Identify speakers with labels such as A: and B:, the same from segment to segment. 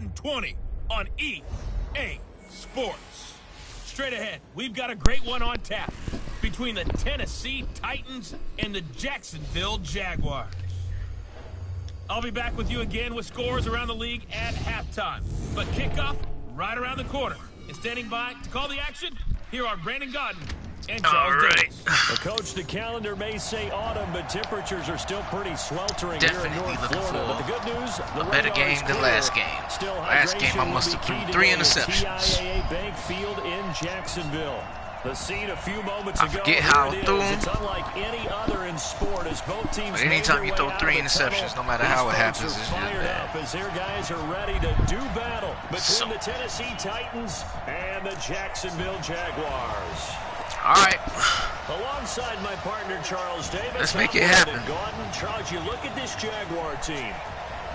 A: 20 on EA Sports. Straight ahead, we've got a great one on tap between the Tennessee Titans and the Jacksonville Jaguars. I'll be back with you again with scores around the league at halftime. But kickoff right around the corner. And standing by to call the action, here are Brandon Godden and Charles Davis.
B: Well, Coach, the calendar may say autumn, but temperatures are still pretty sweltering here in North Florida. But the good news,
C: a better game than last game. Last game I must have threw 3 interceptions.
B: IAA Bank Field in Jacksonville. The scene a few moments
C: I
B: ago.
C: forget how I threw them.
B: It's unlike any other in sport as both teams.
C: But anytime you throw 3 interceptions, no matter how it happens, it's just bad.
B: As their guys are ready to do battle between the Tennessee Titans and the Jacksonville Jaguars.
C: All right.
B: Alongside my partner Charles Davis.
C: Let's make it happen.
B: Charles, you look at this Jaguar team.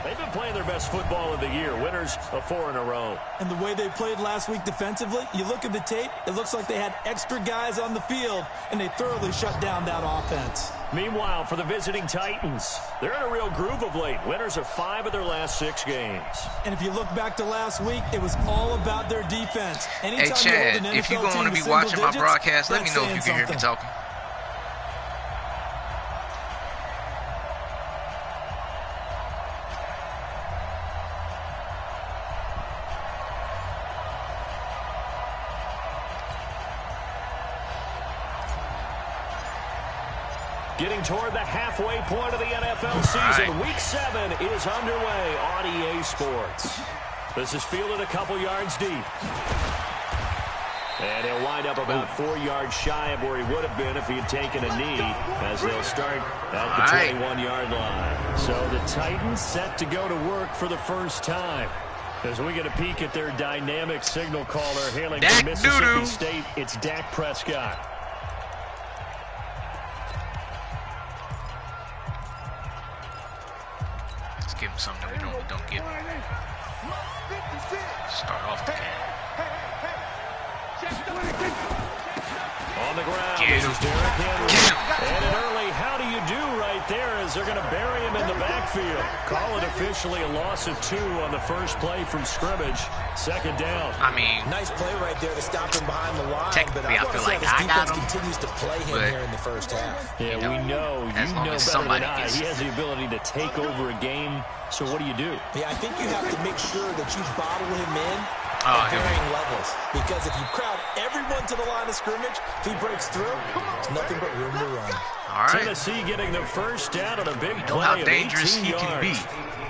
B: They've been playing their best football of the year, winners of 4 in a row.
D: And the way they played last week defensively, you look at the tape, it looks like they had extra guys on the field, and they thoroughly shut down that offense.
B: Meanwhile, for the visiting Titans, they're in a real groove of late. Winners of 5 of their last 6 games.
D: And if you look back to last week, it was all about their defense.
C: Hey, Chad, if you're going to be watching my broadcast, let me know if you can hear me talking.
B: Getting toward the halfway point of the NFL season. Right. Week 7 is underway on EA Sports. This is fielded a couple yards deep. And he'll wind up about 4 yards shy of where he would have been if he had taken a knee, as they'll start at the 21-yard line. So the Titans set to go to work for the first time. As we get a peek at their dynamic signal caller hailing from Mississippi State, it's Dak Prescott.
C: Give him something that we normally don't give him. Start off the game.
B: On the ground,
C: Get him. Get him.
B: And an early how do you do right there as they're going to bury him in the backfield. Call it officially a loss of 2 on the first play from scrimmage. Second down.
C: I mean,
D: nice play right there to stop him behind the line.
C: Technically, I feel like I got him.
D: Continues to play him here in the first half.
B: Yeah, we know.
C: As long as somebody gets
B: he has the ability to take over a game. So what do you do?
D: Yeah, I think you have to make sure that you bottle him in at varying levels. Because if you crowd everyone to the line of scrimmage, if he breaks through, there's nothing but room to run.
C: All right.
B: Tennessee getting the first down on a big play.
C: Know how dangerous he can be.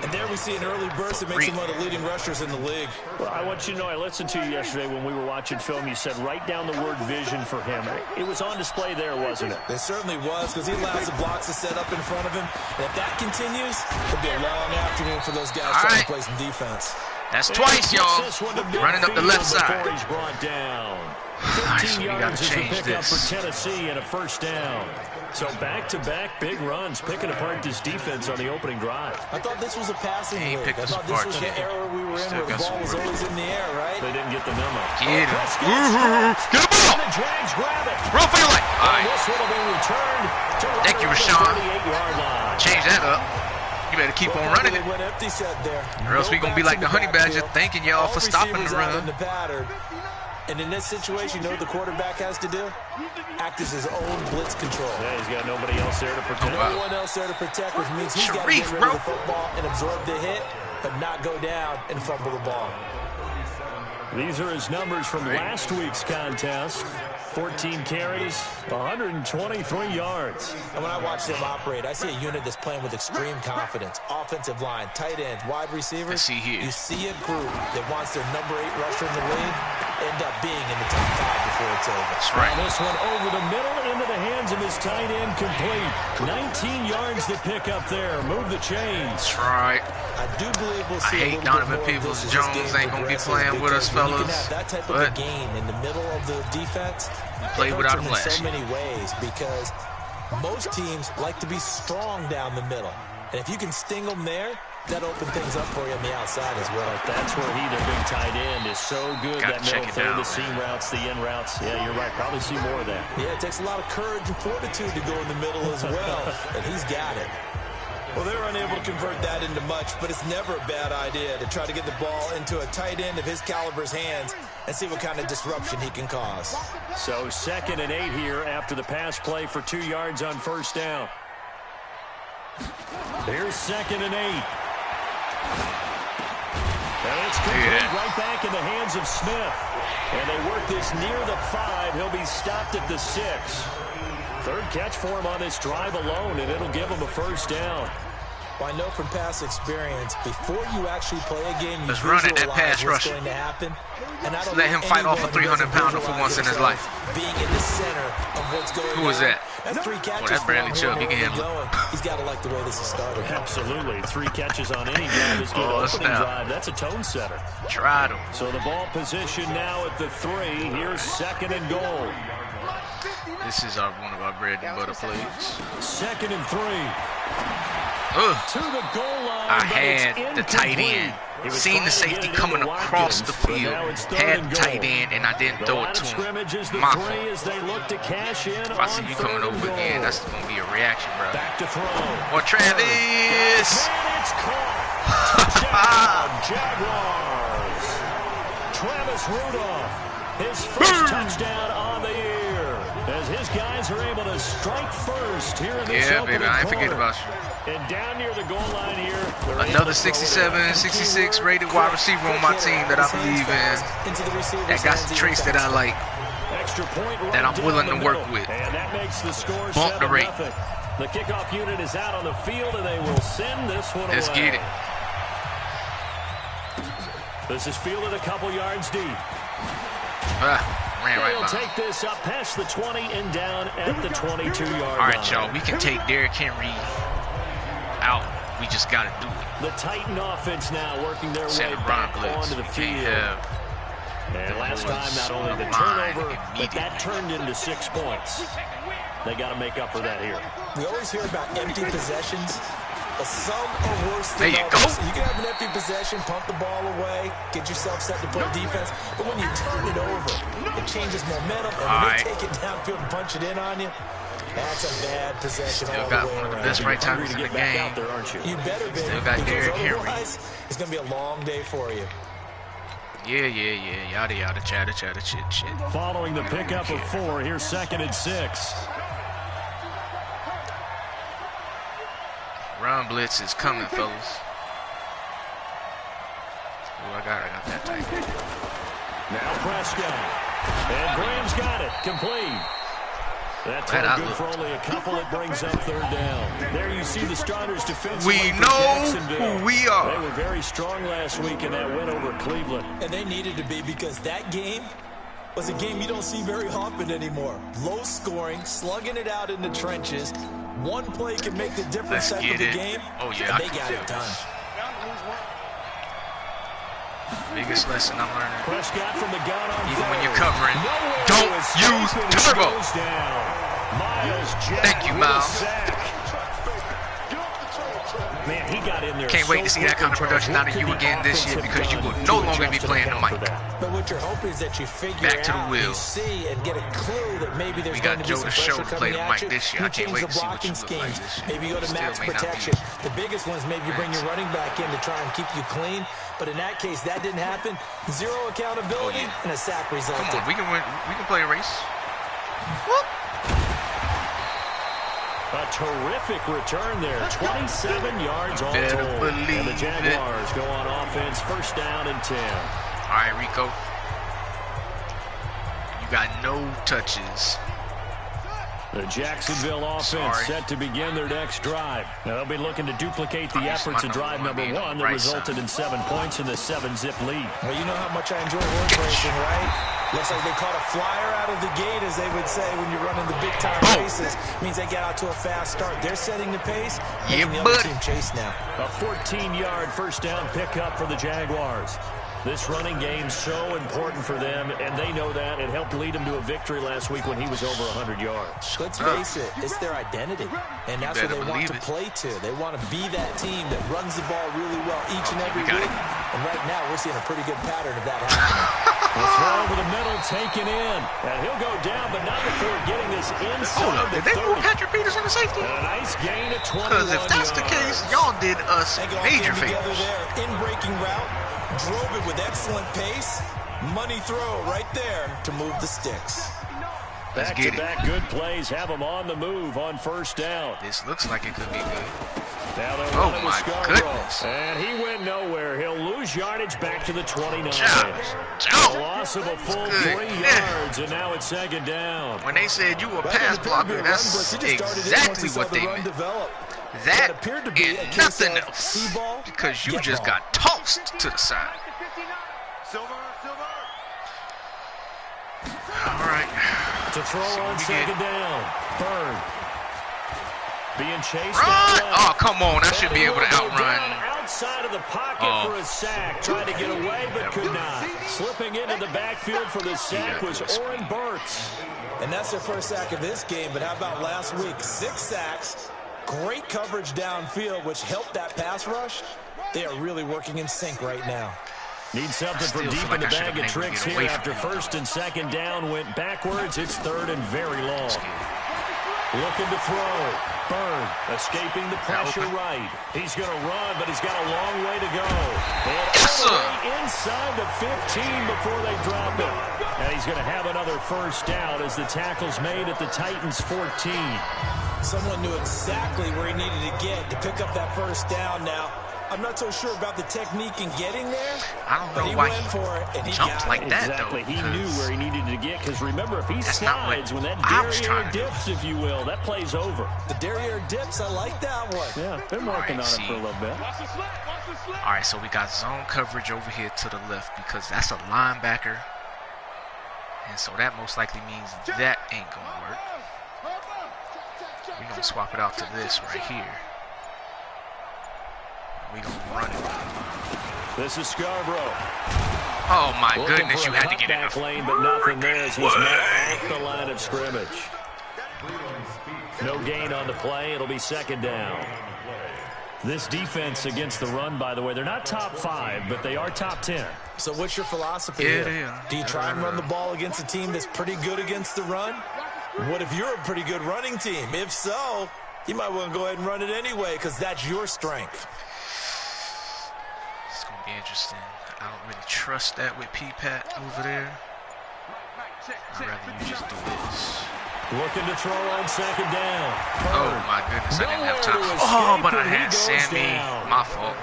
D: And there we see an early burst that makes him one of the leading rushers in the league.
B: Well, I want you to know, I listened to you yesterday when we were watching film. You said write down the word vision for him. It was on display there, wasn't it?
D: It certainly was, because he allows the blocks to set up in front of him. And if that continues, it'll be a long afternoon for those guys trying to play some defense.
C: That's twice, y'all. Running up the left side.
B: He's brought down.
C: All right, so
B: 15
C: we got
B: yards
C: to
B: is the
C: change
B: pickup
C: this.
B: for Tennessee and a first down. So back-to-back big runs, picking apart this defense on the opening drive.
D: I thought this was a passing league. I thought this was the era we were in where the ball was always in the air, right?
B: They didn't get the memo.
C: Get him. Get the ball.
B: The Jags grab it.
C: Run for your life. All right.
B: This will be returned to
C: Thank you, Rashawn. Change that up. You better keep on running it. Or else we going to be like the Honey Badger thanking y'all for stopping the run.
D: And in this situation, you know what the quarterback has to do? Act as his own blitz control.
B: Yeah, he's got nobody else there to protect.
D: No one else there to protect, which means he's got to get rid of the football and absorb the hit, but not go down and fumble the ball.
B: These are his numbers from last week's contest. 14 carries, 123 yards.
D: And when I watch them operate, I see a unit that's playing with extreme confidence. Offensive line, tight ends, wide receivers.
C: Let's see here.
D: You see a group that wants their number 8 rusher in the league end up being in the top 5 before it's over.
C: That's right.
B: And this one over the middle into the hands of his tight end complete. 19 yards to pick up there. Move the chains.
C: That's right.
D: I do believe we'll see
C: I hate Donovan Peoples-Jones ain't going to be playing with us, fellas.
D: You can have that type of a game in the middle of the defense.
C: Played without him
D: in
C: last
D: so many ways because most teams like to be strong down the middle. And if you can sting them there, that opens things up for you on the outside as well.
B: That's where their big tight end, is so good.
C: Gotta
B: that middle
C: check it
B: third,
C: down,
B: the seam routes, the in routes. Yeah, you're right. Probably see more of that.
D: Yeah, it takes a lot of courage and fortitude to go in the middle as well. And he's got it. Well, they were unable to convert that into much, but it's never a bad idea to try to get the ball into a tight end of his caliber's hands and see what kind of disruption he can cause.
B: So 2nd and 8 here after the pass play for 2 yards on first down. Here's 2nd and 8. And it's complete right back in the hands of Smith. And they work this near the 5. He'll be stopped at the 6. 3rd catch for him on this drive alone, and it'll give him a first down.
D: Well, I know from past experience, before you actually play a game, you
C: run it, that pass rush.
D: going to happen. And I don't
C: let him fight off a 300-pounder for once in his life.
D: Being in the center of what's going on.
C: Who is that?
D: That's 3 catches.
C: Oh, that's Bradley Chubb. He can handle it.
D: He's got to like the way this is started.
B: Absolutely. 3 catches on any drive is good. Opening drive. That's a tone setter.
C: Tried him.
B: So the ball position now at the 3. Here's 2nd and goal.
C: This is one of our bread and butter plays.
B: 2nd and 3.
C: To the goal line. I had the tight end. Seen the safety coming across the field. Had the tight end, and I didn't throw it to him. My fault. If I see you coming over again, that's going to be a reaction, bro. Or Travis.
B: Jaguars. Travis Rudolph. His first touchdown on the year. As his guys are able to strike first here in this opening
C: baby, I ain't forget about you.
B: And down near the goal line here.
C: Another 67, 66 rated wide receiver on my team that I believe in. That got some traits that I like. That I'm willing to work with.
B: And that makes the score
C: bump the rate.
B: The kickoff unit is out on the field, and they will send this one away.
C: Let's get it.
B: This is fielded a couple yards deep.
C: Ran right
B: They'll
C: by.
B: take this up past the 20 and down at the 22-yard line.
C: All right, y'all. We can take Derrick Henry out. We just got to do it.
B: The Titan offense now working their way back onto the field. And last time, not only the turnover, but that turned into 6 points. They got to make up for that here.
D: We always hear about empty possessions, but some are worse than
C: others.
D: So you can have an empty possession, pump the ball away, get yourself set to play defense, but when you turn it over, it changes momentum, and when they take it downfield and punch it in on you, that's a bad possession.
C: Still got one of the best right timers in the game.
D: You better be.
C: Still got Derrick Henry.
D: It's going to be a long day for you.
C: Yeah. Yada, yada, chatter, shit.
B: Following the pickup of 4, here's 2nd and 6.
C: Run blitz is coming, fellas. Oh, I got that tight.
B: Now Prescott. And Graham's got it. Complete. That's good for only a couple. It brings up 3rd down. There you see the starters defensively.
C: We know who we are.
B: They were very strong last week in that win over Cleveland.
D: And they needed to be, because that game was a game you don't see very often anymore. Low scoring, slugging it out in the trenches. One play can make the difference after the game.
C: Oh, yeah.
D: And they got it done.
C: Biggest lesson I'm learning.
B: Prescott from the gun on
C: even when you're covering, don't use turbo. Thank you, Miles.
B: Man, he got in there.
C: Can't wait to see that kind of production out of you again this year, because you will no longer be playing the mic.
D: But what you're hoping is that you figure
C: back to the
D: out,
C: wheel.
D: You see and get a clue that maybe there's
C: we got
D: going to be
C: Joe
D: some
C: to show
D: pressure
C: to play the
D: coming at
C: mic
D: you.
C: this year. I can't wait to see what you look like
D: schemes.
C: this year.
D: Maybe you go to max protection. The biggest one is maybe you bring your running back in to try and keep you clean. But in that case, that didn't happen. 0 accountability and a sack resulted.
C: Come on, we can win. We can play a race. Whoop.
B: A terrific return there. 27 yards all told. And the Jaguars go on offense. 1st down and 10.
C: All right, Rico. You got no touches.
B: The Jacksonville offense set to begin their next drive. Now, they'll be looking to duplicate the efforts of drive number 1 that resulted in 7 points in the 7-zip lead.
D: Well, you know how much I enjoy horse racing, right? Looks like they caught a flyer out of the gate, as they would say when you're running the big-time races. Means they get out to a fast start. They're setting the pace.
C: Yeah,
D: the other team chase now.
B: A 14-yard 1st down pickup for the Jaguars. This running game's so important for them, and they know that. It helped lead them to a victory last week when he was over 100 yards.
D: Let's face it, it's their identity, and that's what they want to play to. They want to be that team that runs the ball really well each and every week. And right now, we're seeing a pretty good pattern of that happening.
B: The throw over the middle taken in. And he'll go down, but not before getting this inside.
C: Hold up, did they move Patrick Peterson to safety?
B: A nice gain of 21
C: Because if that's the case, y'all did us major favors.
D: There, in breaking route, drove it with excellent pace. Money throw right there to move the sticks.
B: Back-to-back good plays have them on the move on first down.
C: This looks like it could be good.
B: Oh,
C: my goodness.
B: And he went nowhere. He'll lose yardage back to the 29. A loss of a full 3 yards, and now it's second down.
C: When they said you were a pass blocker, that's exactly what they meant. That and nothing else, because you just got tossed to the side. All right.
B: To throw on second down. Bird. Being chased.
C: Run! Oh, come on. I should be able to outrun.
B: Outside of the pocket for a sack. Tried to get away, but could not. Slipping into the backfield for the sack was Oren Burks.
D: And that's their first sack of this game, but how about last week? 6 sacks. Great coverage downfield, which helped that pass rush. They are really working in sync right now.
B: Need something from deep in the bag of tricks here after first and second down went backwards. It's third and very long. Looking to throw. Bird escaping the pressure right. He's going to run, but he's got a long way to go. And all the way inside the 15 before they drop it. And he's going to have another first down as the tackle's made at the Titans' 14.
D: Someone knew exactly where he needed to get to pick up that first down now. I'm not so sure about the technique in getting there.
C: I don't know why
D: he
C: jumped like that,
B: exactly.
C: though.
B: He knew where he needed to get, because remember, if he slides, when that derriere dips, if you will, that plays over.
D: The derriere dips, I like that one.
B: Yeah, been working on it for a little bit.
C: All right, so we got zone coverage over here to the left because that's a linebacker. And so that most likely means that ain't going to work. We're going to swap it out to this right here. We're going to run it.
B: This is Scarborough.
C: Oh, my goodness, you had to get in the
B: lane, but nothing there as he's met at the line of scrimmage. No gain on the play. It'll be second down. This defense against the run, by the way, they're not top 5, but they are top 10.
D: So what's your philosophy here? Do you try and run the ball against a team that's pretty good against the run? What if you're a pretty good running team? If so, you might want to go ahead and run it anyway because that's your strength.
C: It's going to be interesting. I don't really trust that with P-Pat over there. I'd rather you just do this.
B: Looking to throw on second down.
C: Oh, my goodness, I didn't have time. Oh, but I had Sammy. My fault.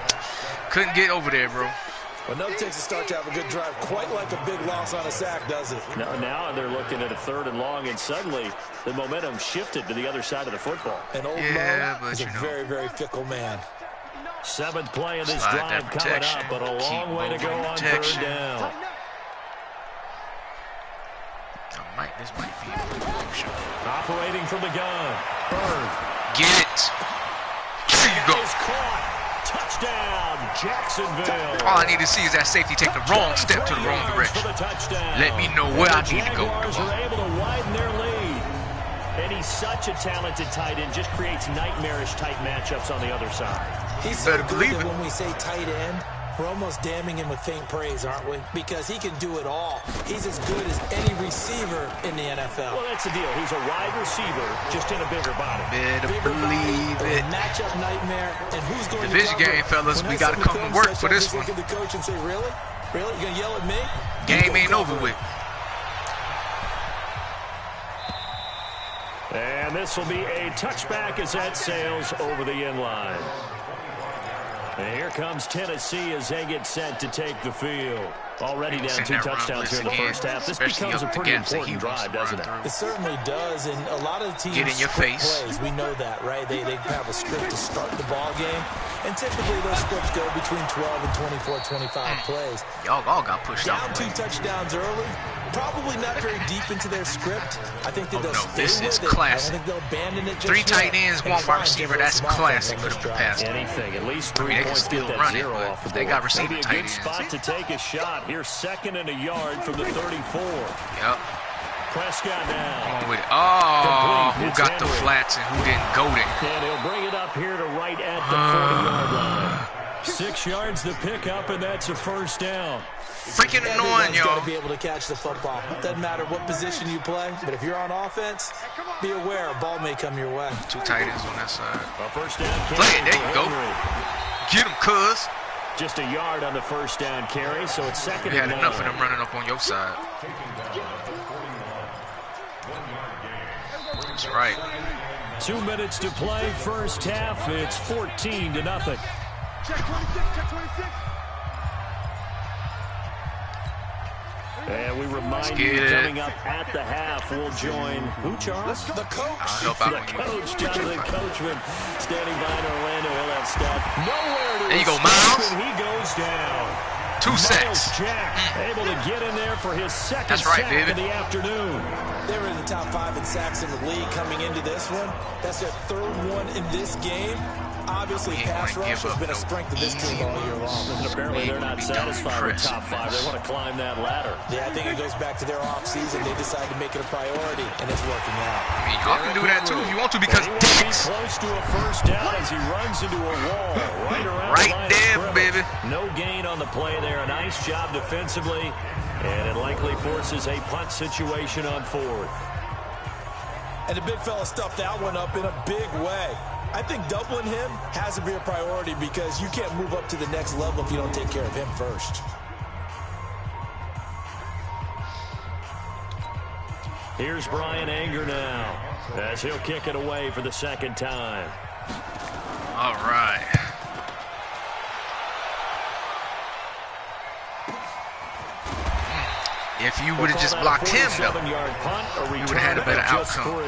C: Couldn't get over there, bro.
D: Well, no takes a start to have a good drive. Quite like a big loss on a sack, does it?
B: Now they're looking at a third and long, and suddenly the momentum shifted to the other side of the football.
D: And old Mo is a very, very fickle man.
B: 7th play of this drive coming up, but a long way to go on third down.
C: This might be a little shot.
B: Operating from the gun. Bird.
C: Get it. There you go.
B: Touchdown, Jacksonville.
C: All I need to see is that safety take the wrong step to the wrong direction. Let me know where I need to go.
B: Are able to widen their lead. And he's such a talented tight end, just creates nightmarish type matchups on the other side.
D: He's so good that when we say tight end, we're almost damning him with faint praise, aren't we? Because he can do it all. He's as good as any receiver in the NFL.
B: Well, that's the deal. He's a wide receiver, just in a bigger body.
C: Better believe it.
D: Matchup nightmare. And who's going
C: Division game, fellas. We got to come to work for this one.
D: Look at the coach and say, really? Really? You going to yell at me?
C: Game ain't over with.
B: And this will be a touchback as that sails over the end line. And here comes Tennessee as they get set to take the field. Already down 2 touchdowns here in the first half. This becomes a pretty important drive, doesn't it?
D: It certainly does, and a lot of the teams
C: get in your face.
D: Plays. We know that, right? They have a script to start the ball game, and typically those scripts go between 12 and 24, 25 plays.
C: Y'all all got pushed out.
D: Down 2 touchdowns early. Probably not very deep into their script. I think that they'll
C: this is
D: with
C: classic.
D: I don't think they'll abandon it just
C: 3 tight ends, 1 wide receiver. That's classic for the past.
B: Anything, at least 3
C: they can
B: points
C: still
B: get
C: run
B: that
C: it,
B: 0
C: but
B: off the
C: they
B: board.
C: got receiving
B: Maybe a
C: tight
B: good
C: ends.
B: spot to take a shot. Here's 2nd and a yard from the 34.
C: Yep.
B: Prescott now.
C: Come on with it. Oh, who got the flats and who didn't go there?
B: And he'll bring it up here to right at the 40-yard line. 6 yards to pick up, and that's a first down.
C: Freaking annoying, y'all.
D: Got to be able to catch the football. Doesn't matter what position you play, but if you're on offense, be aware a ball may come your way.
C: 2 tight ends on that side.
B: A first down
C: Play it, there you go. Get him, cuz.
B: Just a yard on the first down carry, so it's second
C: You
B: and
C: had enough of them running up on your side. That's right.
B: 2 minutes to play, first half. It's 14-0.
E: Check 26, check 26.
B: And we remind you, coming up at the half, we'll join who, Charles?
D: The coach.
C: I'll help out
B: The coach, Jonathan Coachman, standing by in Orlando. He'll have stat nowhere to
C: There you go,
B: escape,
C: Miles.
B: and he goes down.
C: 2 sacks.
B: Miles Jack able to get in there for his second
C: That's right,
B: sack
C: baby.
B: of the afternoon.
D: They were in the top 5 in sacks in the league coming into this one. That's their 3rd one in this game. Obviously,
C: We ain't
D: pass
C: gonna
D: rush
C: give
D: has
C: up
D: been a
C: no
D: strength of this team all year long.
B: And apparently they're not satisfied with top 5. They want to climb that ladder.
D: Yeah, I think it goes back to their offseason. They decided to make it a priority, and it's working out.
C: I mean, y'all can do that too if you want to, because
B: He won't be
C: dicks.
B: close to a first down as he runs into a wall right around
C: Right
B: the line
C: there,
B: of scrimmage.
C: baby.
B: No gain on the play there. A nice job defensively, and it likely forces a punt situation on 4th.
D: And the big fella stuffed that one up in a big way. I think doubling him has to be a priority because you can't move up to the next level if you don't take care of him first.
B: Here's Brian Anger now as he'll kick it away for the second time.
C: All right. If you would have just blocked him, though, you would have had a better outcome.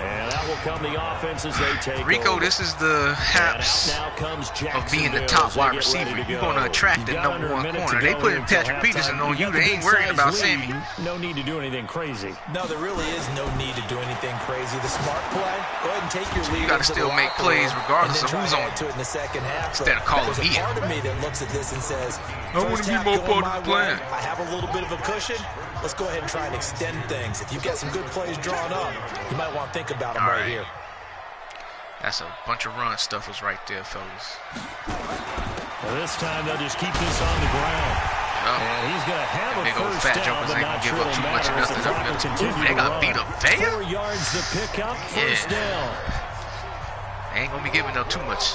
B: And that will come the offense as they take
C: Rico,
B: over.
C: this is the haps of being the top wide receiver. You're going to attract the number 1 corner. They putting Patrick Peterson on you. They ain't worried about Sammy.
B: No need to do anything crazy.
D: No, there really is no need to do anything crazy. The smart play, go ahead and take your lead.
C: You got to still make plays regardless of who's on
D: to it in the second half.
C: Instead of calling
D: me.
C: me
D: There's a part of me that looks at this and says,
C: I want to be more part of the plan.
D: I have a little bit of a cushion. Let's go ahead and try and extend things. If you've got some good plays drawn up, you might want to think about them right here.
C: That's a bunch of run stuffers right there, fellas.
B: Well, this time they'll just keep this on the ground. And he's going to have a
C: big old
B: first
C: fat
B: down,
C: jumpers
B: but
C: ain't
B: not
C: gonna give
B: sure
C: up too
B: it'll
C: much
B: matter as the
C: nothing.
B: clock will continue
C: They
B: to
C: got
B: run.
C: beat up there.
B: 4 yards to pick up, first down.
C: They ain't gonna be giving up too much.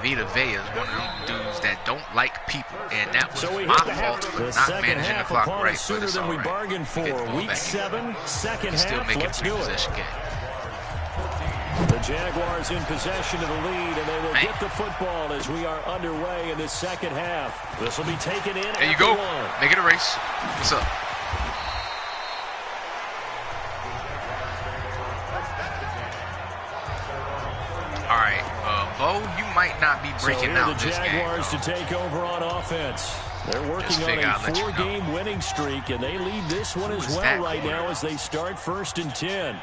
C: Vita Vea is one of them dudes that don't like people, and that was my fault for not managing the clock right. But it's all right.
B: Bargained for. Week 7, second
C: Still
B: half.
C: making
B: Let's do it.
C: possession game.
B: The Jaguars in possession of the lead, and they will get the football as we are underway in the second half. This will be taken in.
C: There you go. Make it a race. What's up? All right, Bo, you might not be breaking out this game.
B: The Jaguars to take over on offense. They're working on a 4-game winning streak, and they lead this one as well right now as they start 1st and 10.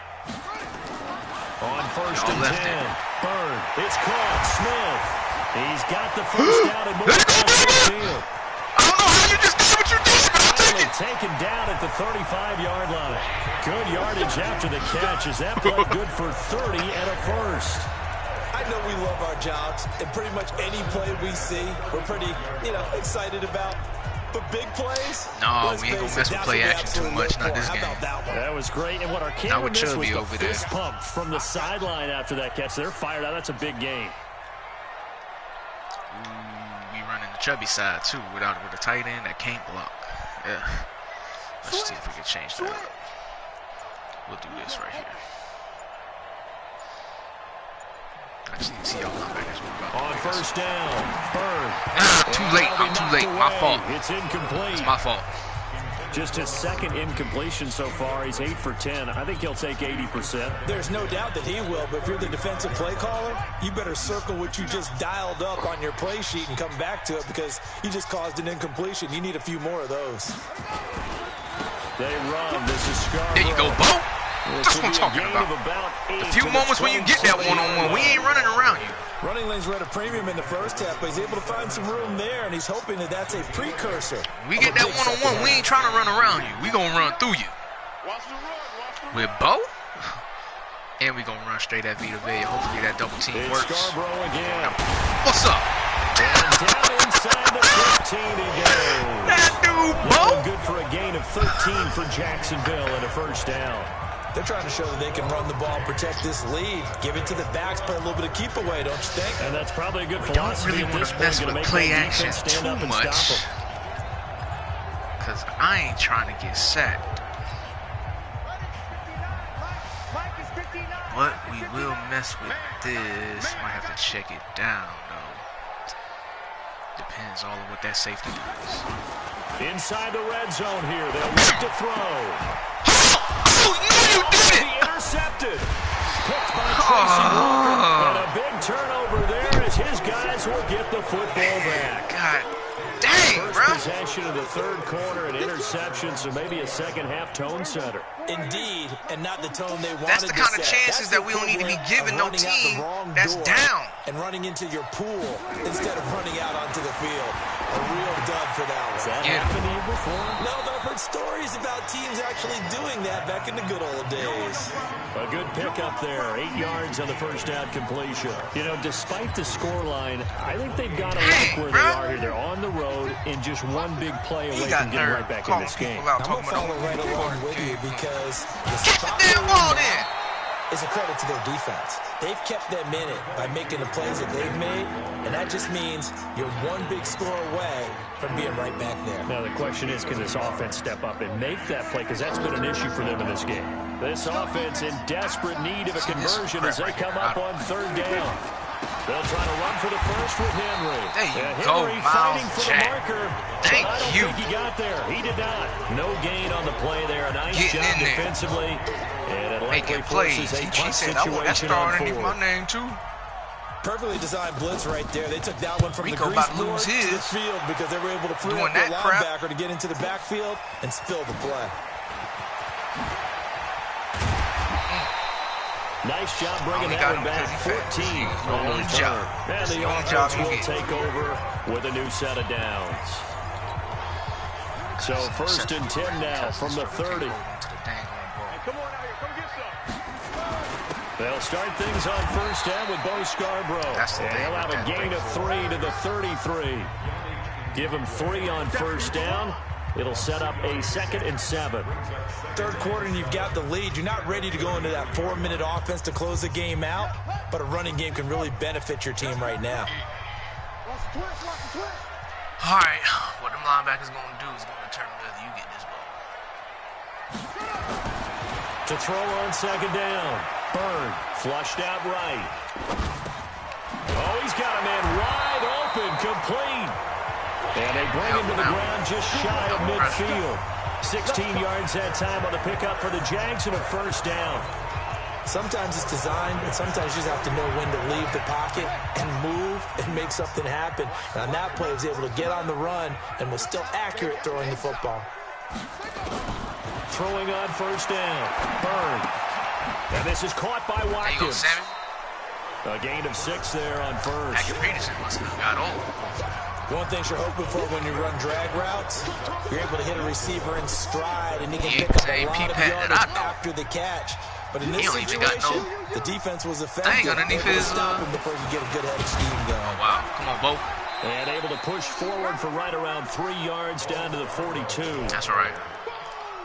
B: On 1st and 10, Bird, it's caught, Smith. He's got the first down and more across the field.
C: I don't know how you just did what you did, but I'll take it.
B: Taken down at the 35-yard line. Good yardage after the catch. Is that play good for 30 and a first?
D: I know we love our jobs, and pretty much any play we see, we're pretty, excited about. But big plays?
C: No, we ain't gonna mess with play action too much, not this game.
B: That was great, and what our camera missed was the fist pump from the sideline after that catch. They're fired out. That's a big game.
C: We running the chubby side too, with a tight end that can't block. Yeah. Let's see if we can change that up. We'll do this right here. Actually, see y'all linebackers.
B: On 1st down, Bird.
C: Too late. I'm too late. My fault.
B: It's incomplete.
C: It's my fault.
B: Just his second incompletion so far. He's 8 for 10. I think he'll take 80%.
D: There's no doubt that he will, but if you're the defensive play caller, you better circle what you just dialed up on your play sheet and come back to it because you just caused an incompletion. You need a few more of those.
B: They run. This is Scarborough.
C: There you go, Bo. That's what I'm talking about. The few moments when you get that one-on-one, we ain't running around you.
D: Running lanes were at a premium in the first half, but he's able to find some room there, and he's hoping that that's a precursor.
C: We get that one-on-one, we ain't trying to run around you. We gonna run through you. With Bo? And we gonna run straight at Vita Vea. Hopefully that double team
B: It's
C: works.
B: Scarborough again.
C: What's up?
B: And down inside the 15 he goes.
C: That dude,
B: Nothing good for a gain of 13 for Jacksonville and a first down.
D: They're trying to show that they can run the ball, protect this lead, give it to the backs, play a little bit of keep away, don't you think?
B: And that's probably a good
C: Don't
B: philosophy
C: really
B: at
C: want
B: this
C: to
B: point.
C: mess
B: Going to
C: with
B: make
C: play
B: that
C: action
B: defense stand
C: too
B: up and
C: much.
B: stop them.
C: Because I ain't trying to get sacked. But we will mess with this. Might have to check it down, though. Depends all on what that safety does.
B: Inside the red zone here. They'll look to throw.
C: Oh, you did it!
B: Intercepted. Picked by Tracy Walker. And a big turnover there as his guys will get the football back.
C: God dang,
B: First
C: bro.
B: possession of the third quarter, an interception, so maybe a second half tone setter.
D: Indeed, and not the tone they wanted.
C: That's the kind of
D: to set.
C: chances
D: That's
C: that we don't need to be
D: the
C: giving no
D: equivalent of running out
C: team
D: the wrong
C: that's
D: door
C: down.
D: and running into your pool instead of running out onto the field. A real dud for that one.
B: Has that happened to you before?
D: No, but I've heard stories about teams actually doing that back in the good old days.
B: A good pickup there. 8 yards on the first down completion. You know, despite the scoreline, I think they've got to like where they are here. They're on the road and just one big play away from getting right back in this game.
D: I'm going to follow right along with you because the spot
C: Damn ball
D: where
C: then.
D: is a credit to their defense. They've kept them in it by making the plays that they've made, and that just means you're one big score away from being right back there.
B: Now the question is, can this offense step up and make that play? Because that's been an issue for them in this game. This offense in desperate need of a conversion as they come up on third down. They'll try to run for the first with Henry.
C: There you
B: Henry
C: go,
B: fighting
C: Miles
B: for
C: Jack.
B: the marker.
C: Thank
B: but I don't
C: you.
B: think he got there. He did not. No gain on the play there. A nice
C: Getting
B: job
C: in there.
B: defensively. And it likely
C: Making plays.
B: forces a
C: He
B: punt
C: said, I want that
B: situation
C: star
B: on
C: underneath my
B: fourth.
C: name, too.
D: Perfectly designed blitz right there. They took that one from
C: Rico
D: the
C: about
D: grease
C: to lose
D: board to the
C: his.
D: field because they were able to free
C: Doing
D: up their
C: that crap.
D: linebacker to get into the backfield and spill the play.
B: Nice job bringing
C: Only
B: that
C: got
B: one
C: him
B: back.
C: because he
B: 14
C: fast.
B: on the
C: Only
B: return.
C: job.
B: And
C: That's
B: the
C: the only job
B: offense
C: he
B: will
C: gets.
B: take over with a new set of downs. So first and 10 now from the 30.
E: Come on out here. Come get some.
B: They'll start things on first down with Bo Scarborough.
C: That's the
B: And
C: thing
B: he'll have
C: with
B: a
C: that
B: gain of 3 to the 33. Give him 3 on first down. It'll set up a 2nd and 7.
D: Third quarter and you've got the lead. You're not ready to go into that 4-minute offense to close the game out, but a running game can really benefit your team right now.
C: All right, what them linebackers going to do is going to determine whether you get this ball.
B: To throw on second down. Byrne flushed out right. Oh, he's got a man wide open, complete. And they bring him to the ground just shy of midfield. 16 yards that time on the pickup for the Jags and a first down.
D: Sometimes it's designed, and sometimes you just have to know when to leave the pocket and move and make something happen. And on that play, he was able to get on the run and was still accurate throwing the football.
B: Throwing on first down. Byrne. And this is caught by
C: There you go,
B: Watkins.
C: Sammy.
B: A gain of 6 there on first.
C: Patrick Peterson must have got old.
D: One thing you're hoping for when you run drag routes, you're able to hit a receiver in stride, and he can
C: He
D: pick up
C: ain't
D: a lot
C: same
D: of
C: P-Pat that
D: yardage
C: I know.
D: after the catch. But in this
C: He don't even got
D: situation,
C: no
D: the defense was effective.
C: thing underneath
D: Able to
C: his,
D: stop him before he could get a good head of steam going.
C: Wow, come on, Bo.
B: And able to push forward for right around 3 yards down to the 42.
C: That's all right.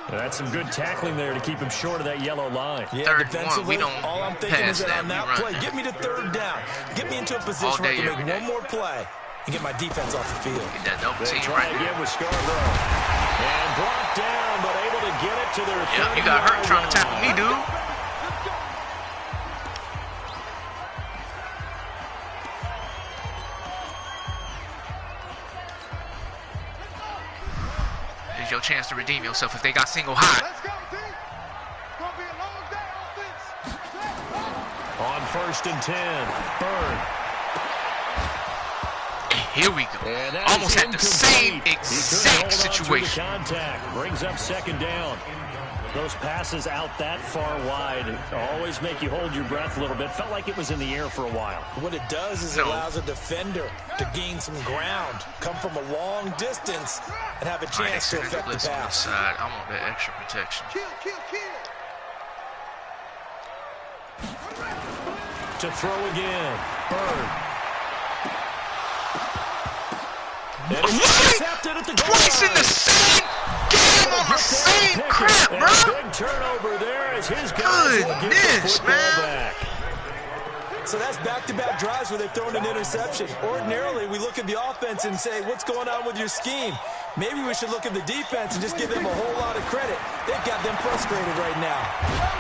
B: And that's some good tackling there to keep him short of that yellow line.
D: Yeah,
C: Third and
D: defensively,
C: one, we don't
D: all I'm thinking
C: pass
D: is that
C: that,
D: on
C: we
D: that
C: run
D: play,
C: that.
D: get me to third down. Get me into a position
C: All
D: where I
C: day,
D: can
C: every
D: make
C: day.
D: one more play and get my defense off the field.
C: Get that double
B: They
C: team
B: try
C: right
B: again
C: there.
B: with Scarborough. And brought down, but able to get it to their
C: Yeah, you got hurt
B: 30-yard
C: trying to tackle
B: line.
C: me, dude. Here's your chance to redeem yourself if they got single high.
E: Let's go, team. It's going to be a long day offense.
B: On first and 10. Byrne.
C: Here we go.
B: And that
C: Almost
B: is
C: had the same
B: incomplete. He
C: exact
B: couldn't hold on to the
C: situation.
B: contact. Brings up second down. Those passes out that far wide always make you hold your breath a little bit. Felt like it was in the air for a while.
D: What it does is
C: No.
D: it allows a defender to gain some ground, come from a long distance, and have a
C: All right,
D: chance to
C: extended
D: affect the
C: blitz on this
D: pass.
C: side. I want that extra protection.
E: Kill, kill, kill.
B: To throw again. Bird.
C: Intercepted at the goal line. Twice in the same game on the same crap, bro.
B: Big turnover there as his guys will get the football back.
D: So that's back-to-back drives where they've thrown an interception. Ordinarily, we look at the offense and say, what's going on with your scheme? Maybe we should look at the defense and just give them a whole lot of credit. They've got them frustrated right now.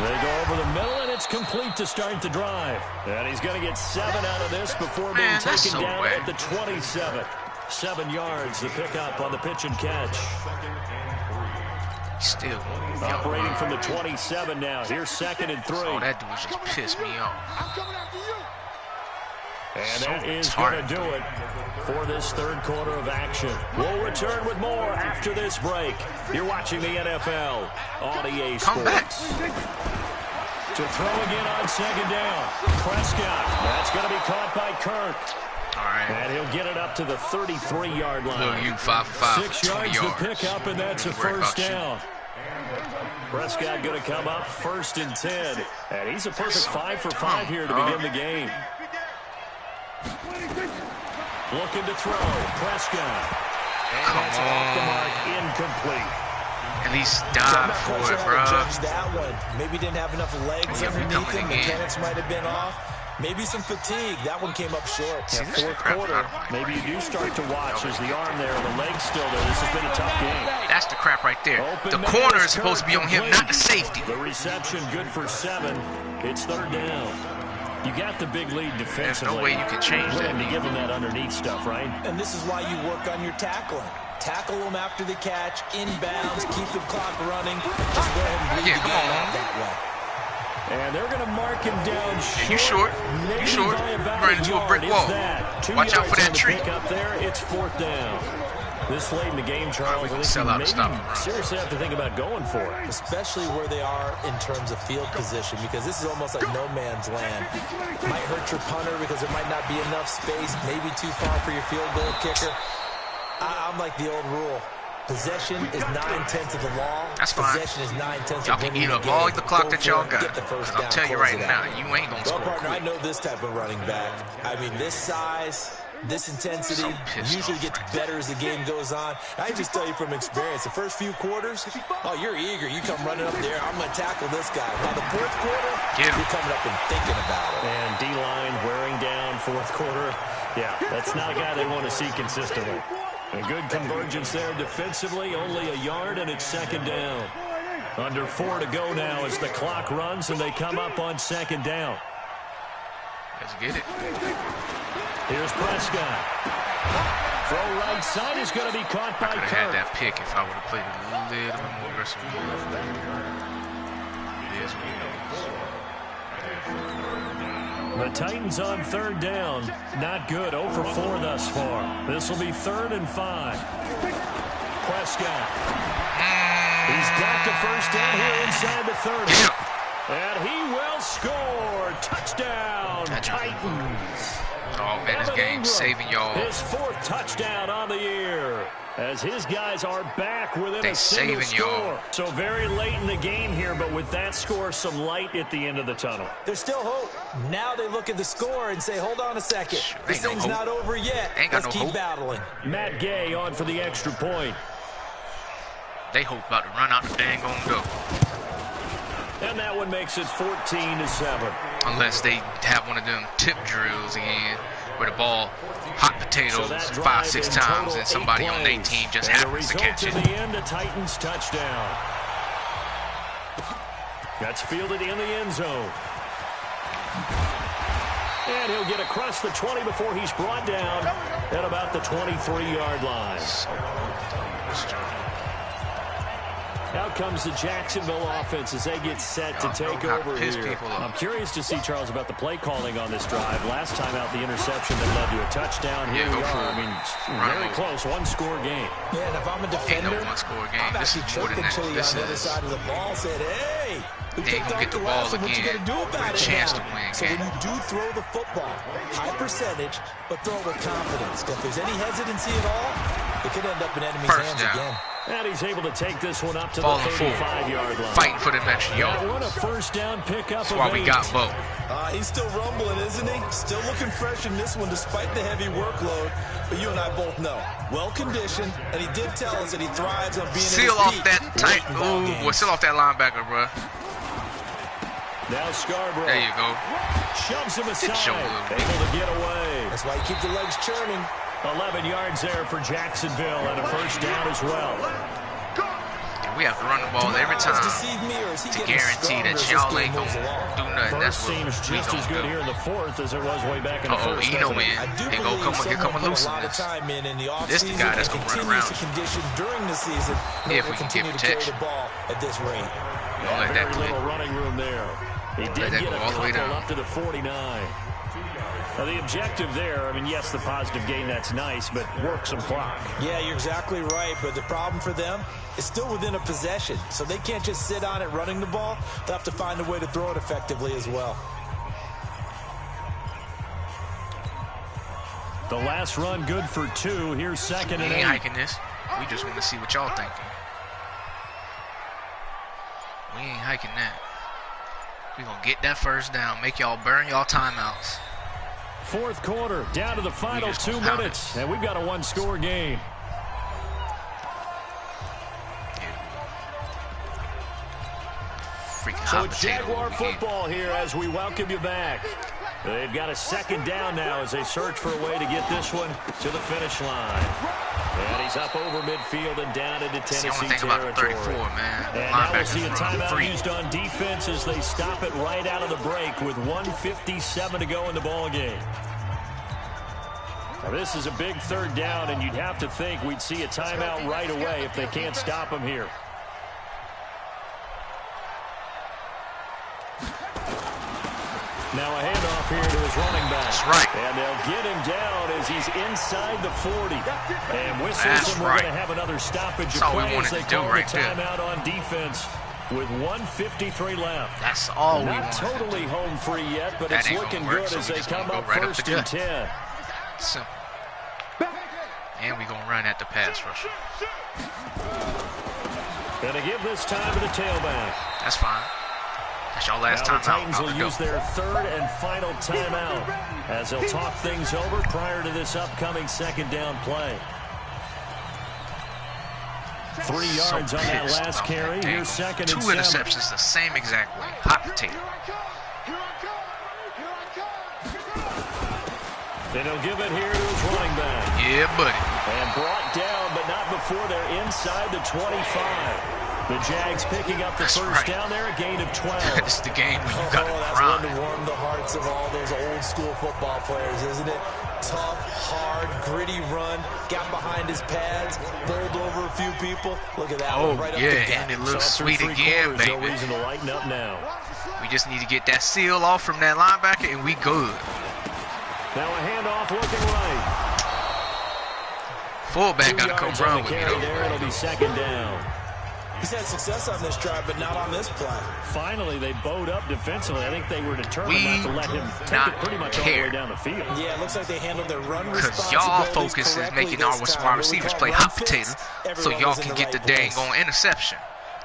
B: They go over the middle, and it's complete to start the drive. And he's going to get 7 out of this before being taken down at the 27. 7 yards to pick up on the pitch and catch.
C: Still
B: operating from the 27 now. Here's 2nd and 3.
C: Oh, that dude just pissed me off.
B: And that is going to do it for this third quarter of action. We'll return with more after this break. You're watching the NFL on EA Sports. To throw again on 2nd down. Prescott. That's going to be caught by Kirk.
C: All right.
B: And he'll get it up to the 33-yard line.
C: Look, you 5 for 5,
B: 6 yards to pick up, and that's a first down. Prescott going to come up 1st and 10. And he's a perfect 5 for 5 here to begin the game. Looking to throw. Prescott. And it's off the mark. Incomplete.
C: At least dive for it, bro.
D: That one. Maybe didn't have enough legs underneath him. Mechanics might have been off. Maybe some fatigue. That one came up short.
B: Yeah, fourth quarter. Maybe you do start to watch as the arm there and the leg's still there. This has been a tough game.
C: That's the crap right there. The corner is supposed to be on him, not the safety.
B: The reception good for 7. It's 3rd down. You got the big lead defensively.
C: There's no way you can change that.
B: To give him that underneath stuff, right?
D: And this is why you work on your tackling. Tackle them after the catch, inbounds, keep the clock running. Just go ahead and bleed the game out that way.
B: And they're going to mark him down short.
C: You short. You short. Run into a brick wall. Watch out for that tree.
B: Up there, it's 4th down. This late in the game, Charles,
C: we can sell out and stop him.
B: Seriously have to think about going for it.
D: Especially where they are in terms of field position, because this is almost like no man's land. Might hurt your punter because there might not be enough space, maybe too far for your field goal kicker. I'm like the old rule. Possession is 9/10 of the law.
C: That's fine.
D: Possession is 9/10
C: y'all can eat up all the clock that y'all got. I'll tell you right now, you ain't gonna score
D: partner,
C: quick.
D: I know this type of running back. I mean, this size, this intensity usually gets better as the game goes on. I just tell you from experience, the first few quarters, oh, you're eager. You come running up there. I'm going to tackle this guy. Now, the 4th quarter, you're coming up and thinking about it.
B: And D-line wearing down 4th quarter. Yeah, that's not a guy they want to see consistently. A good convergence there defensively, only a yard, and it's 2nd down. Under 4 to go now as the clock runs, and they come up on 2nd down.
C: Let's get it.
B: Here's Prescott. Throw right side is going to be caught by Kirk.
C: I could have had that pick if I would have played a little bit more aggressive. It is what it is.
B: The Titans on 3rd down. Not good. 0 for 4 thus far. This will be 3rd and 5. Prescott. He's got the first down here inside the 30. And he will score. Touchdown, Titans.
C: Oh, man, this game's saving y'all.
B: His 4th touchdown on the year. As his guys are back within a single score. So very late in the game here, but with that score, some light at the end of the tunnel.
D: There's still hope. Now they look at the score and say, hold on a second. This thing's not over yet. Let's keep battling.
B: Matt Gay on for the extra point.
C: They hope about to run out the dang on door.
B: And that one makes it 14-7.
C: Unless they have one of them tip drills again, where the ball hot potatoes 5-6 times and somebody on their team just happens to catch it.
B: In the end, a Titans touchdown. That's fielded in the end zone. And he'll get across the 20 before he's brought down at about the 23-yard line. Out comes the Jacksonville offense as they get set to take over here. I'm curious to see, Charles, about the play calling on this drive. Last time out, the interception that led to a touchdown. Here we are. I mean, very close. One-score game.
D: Yeah, and if I'm a defender,
C: ain't no one-score game. This is more than that.
D: This is on the other side of the ball. Said, hey,
C: they ain't gonna get the ball again with a chance to win.
D: So when you do throw the football, high percentage, but throw it with confidence. If there's any hesitancy at all, it could end up in enemy's hands again.
B: And he's able to take this one up to the 35-yard line.
C: Fighting for them extra yards.
B: What a first down pickup.
C: That's why we got Bo.
D: He's still rumbling, isn't he? Still looking fresh in this one despite the heavy workload. But you and I both know, well-conditioned, and he did tell us that he thrives on being
C: seal off that tight. Ooh, boy, seal off that linebacker, bro.
B: Now Scarborough.
C: There you go.
B: Shoves him aside. Able to get away.
D: That's why you keep the legs churning.
B: 11 yards there for Jacksonville and a first down as well.
C: We have to run the ball every time to guarantee that y'all ain't going to do nothing. That's what
B: seems just as good here in the fourth as it was way back in the first.
C: Eno in. Here come a looseness. This the guy that's going to run around. If we can get protection.
D: At this rate.
C: Don't let that
B: little running room there. He did get a couple up to the 49. Now, the objective there, I mean, yes, the positive gain, that's nice, but work some clock.
D: Yeah, you're exactly right, but the problem for them is still within a possession, so they can't just sit on it running the ball. They'll have to find a way to throw it effectively as well.
B: The last run good for 2. Here's 2nd and 8.
C: We ain't hiking this. We just want to see what y'all thinking. We ain't hiking that. We gonna get that first down, make y'all burn y'all timeouts.
B: Fourth quarter, down to the final 2 minutes, and we've got a one-score game. So it's Jaguar football here as we welcome you back. They've got a second down now as they search for a way to get this one to the finish line. And he's up over midfield and down into Tennessee territory.
C: About 34, man.
B: And now we'll see a timeout used on defense as they stop it right out of the break with 1:57 to go in the ball game. Now this is a big third down, and you'd have to think we'd see a timeout right away if they can't stop him here. Now a handoff here to his running back.
C: That's right.
B: And they'll get him down as he's inside the 40. And whistles him. We're going to have another stoppage of play as they call the timeout on defense with 1:53 left.
C: That's all we want.
B: Not totally home free yet, but it's looking good as they come up first and 10.
C: Simple. And we're going to run at the pass rusher.
B: Going to give this time to the tailback.
C: That's fine. That's your last timeout.
B: The Titans will use their third and final timeout as they'll talk things over prior to this upcoming second down play. 3 yards on that last carry. Here's 2nd and 7.
C: 2 interceptions the same exact way. Hot potato.
B: Then he'll give it here to his running back.
C: Yeah, buddy.
B: And brought down, but not before they're inside the 25. The Jags picking up the first down there, a gain of 12.
C: It's the game when you got to
D: that's
C: grind.
D: one to warm the hearts of all those old school football players, isn't it? Tough, hard, gritty run, got behind his pads, bowled over a few people. Look at that one right up the gut.
C: And it looks sweet again, baby.
B: No reason to lighten up now.
C: We just need to get that seal off from that linebacker, and we good.
B: Now a handoff looking right.
C: Fullback got to come run with me, though.
B: There, it'll be second down.
D: He's had success on this drive, but not on this play.
B: Finally, they bowed up defensively. I think they were determined not to let him take it pretty much all the way down the field.
D: Yeah, it looks like they handled their run responsibilities
C: because y'all focus is making our wide receivers play hot potato so y'all can get the dang on interception.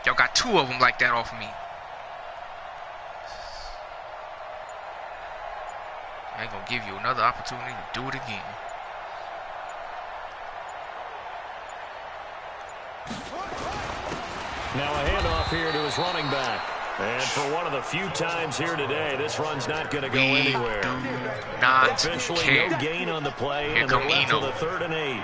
C: Y'all got 2 of them like that off of me. I ain't going to give you another opportunity to do it again.
B: Now a handoff here to his running back. And for one of the few times here today, this run's not going to go anywhere.
C: Not
B: officially
C: care.
B: No gain on the play,
C: Here
B: and they're left
C: Eno.
B: with a 3rd and 8.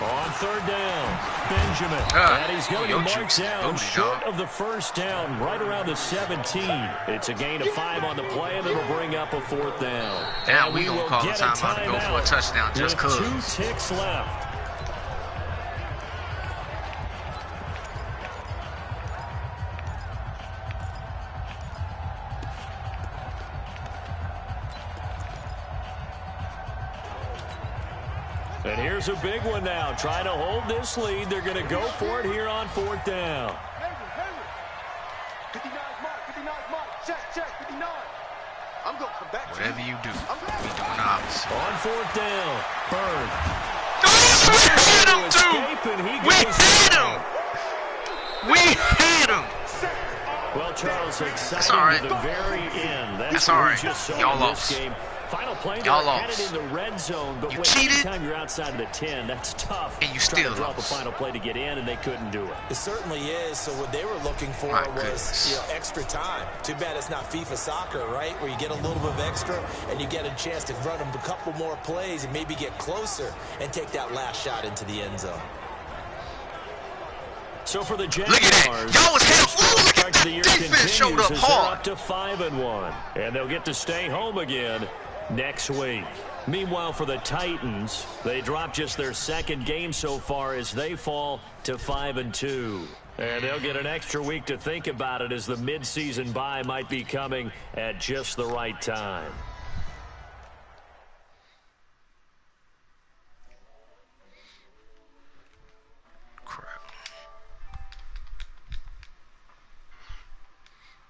B: On 3rd down, Benjamin. And he's going to be marked down short of the first down, right around the 17. It's a gain of 5 on the play, and it'll bring up a 4th down.
C: Now we going to call a timeout to go for a touchdown just because.
B: 2 ticks left. And here's a big one now. Trying to hold this lead. They're going to go for it here on 4th down.
E: 59 mark, check, 59. I'm going to come back.
C: Whatever you do, we doing ours.
B: 4th down. Bird.
C: We hit him, dude! We hit him! We hit him!
B: Well, Charles,
C: that's all right.
B: To the very end.
C: That's all right. Y'all lost.
B: Final play,
C: y'all lost.
B: In the red zone, but
C: you cheated.
B: Anytime you're outside of the 10, that's tough.
C: And you still
B: lost. Drop a
C: lost.
B: final play to get in, and they couldn't do it.
D: It certainly is. So what they were looking for was, extra time. Too bad it's not FIFA soccer, right? Where you get a little bit of extra, and you get a chance to run them a couple more plays and maybe get closer and take that last shot into the end zone.
B: So for the Jaguars,
C: look at that. Y'all was hit. Look at that defense showed up hard.
B: Up to 5-1, and they'll get to stay home again next week. Meanwhile, for the Titans, they dropped just their second game so far as they fall to 5-2. And they'll get an extra week to think about it as the midseason bye might be coming at just the right time.